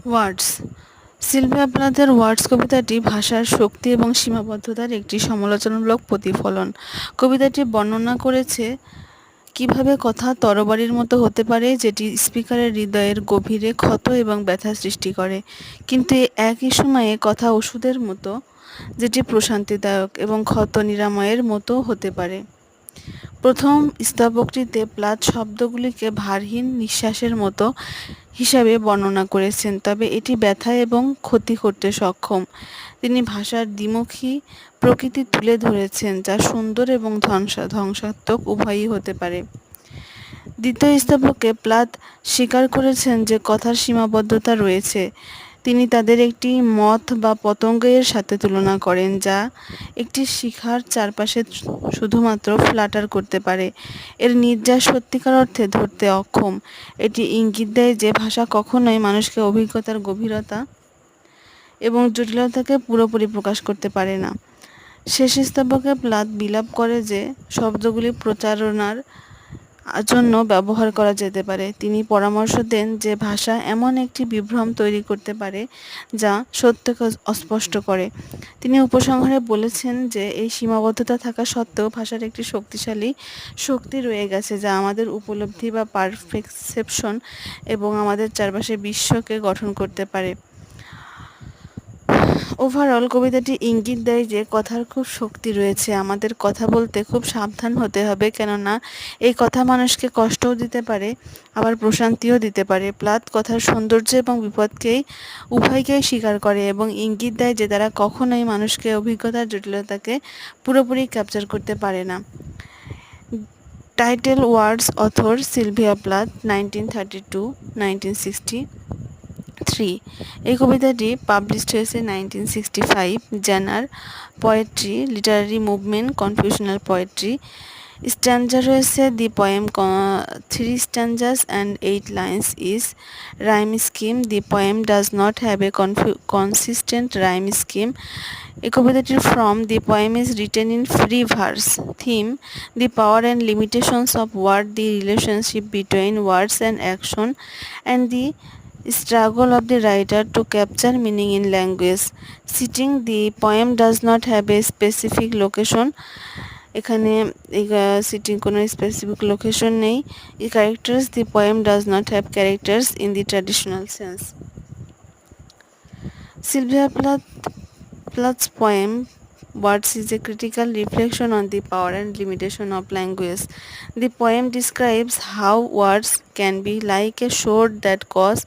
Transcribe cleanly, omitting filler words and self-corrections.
ওয়ার্ডস। Sylvia প্লাথের ওয়ার্ডস কবিতাটি ভাষার শক্তি এবং সীমাবদ্ধতার একটি সমালোচনামূলক প্রতিফলন। কবিতাটি বর্ণনা করেছে কিভাবে কথা তরবারির মতো হতে পারে, যেটি স্পিকারের হৃদয়ের গভীরে ক্ষত এবং ব্যথা সৃষ্টি করে, কিন্তু একই সময়ে কথা ওষুধের মতো, যেটি প্রশান্তিদায়ক এবং ক্ষত নিরাময়ের মতো হতে পারে। প্রথম স্তবকটিতে প্লাথ শব্দগুলিকে ভারহীন নিঃশ্বাসের মতো হিসাবে বর্ণনা করেছেন, তবে এটি ব্যথা এবং ক্ষতি করতে সক্ষম। তিনি ভাষার দ্বিমুখী প্রকৃতি তুলে ধরেছেন, যা সুন্দর এবং ধ্বংসাত্মক উভয়ই হতে পারে। দ্বিতীয় স্তবকে প্লাথ স্বীকার করেছেন যে কথার সীমাবদ্ধতা রয়েছে। তিনি তাদের একটি মথ বা পতঙ্গের সাথে তুলনা করেন, যা একটি শিখার চারপাশে শুধুমাত্র ফ্লাটার করতে পারে। এর নির্যাস সত্যিকার অর্থে ধরতে অক্ষম। এটি ইঙ্গিত দেয় যে ভাষা কখনোই মানুষকে অভিজ্ঞতার গভীরতা এবং জটিলতাকে পুরোপুরি প্রকাশ করতে পারে না। শেষ স্তবকে প্লাথ বিলাপ করে যে শব্দগুলি প্রচারণার জন্য ব্যবহার করা যেতে পারে। তিনি পরামর্শ দেন যে ভাষা এমন একটি বিভ্রম তৈরি করতে পারে যা সত্যকে অস্পষ্ট করে। তিনি উপসংহারে বলেছেন যে এই সীমাবদ্ধতা থাকা সত্ত্বেও ভাষার একটি শক্তিশালী শক্তি রয়ে গেছে, যা আমাদের উপলব্ধি বা পারসেপশন এবং আমাদের চারপাশের বিশ্বকে গঠন করতে পারে। ওভারঅল কবিতাটি ইঙ্গিত দেয় যে কথার খুব শক্তি রয়েছে। আমাদের কথা বলতে খুব সাবধান হতে হবে, কেননা এই কথা মানুষকে কষ্টও দিতে পারে, আবার প্রশান্তিও দিতে পারে। প্লাথ কথার সৌন্দর্য এবং বিপদকেই উভয়কেই স্বীকার করে এবং ইঙ্গিত দেয় যে তারা কখনোই মানুষকে অভিজ্ঞতার জটিলতাকে পুরোপুরি ক্যাপচার করতে পারে না। Title words author Sylvia Plath, 1932-1963। এই কবিতাটি পাবলিশড হয়েছে 1965। Genre poetry, literary movement, confessional poetry. Stanza রয়েছে the poem 3 stanzas and 8 lines is rhyme scheme. The poem does not have a consistent rhyme scheme. A কবিতাটির from the poem is written in free verse. Theme: the power and limitations of word, the relationship between words and action, and the struggle of the writer to capture meaning in language. Setting: the poem does not have a specific location. এখানে sitting কোনো specific location নেই। Characters: the poem does not have characters in the traditional sense. Sylvia Plath's poem Words is a critical reflection on the power and limitation of language. The poem describes how words can be like a sword that cuts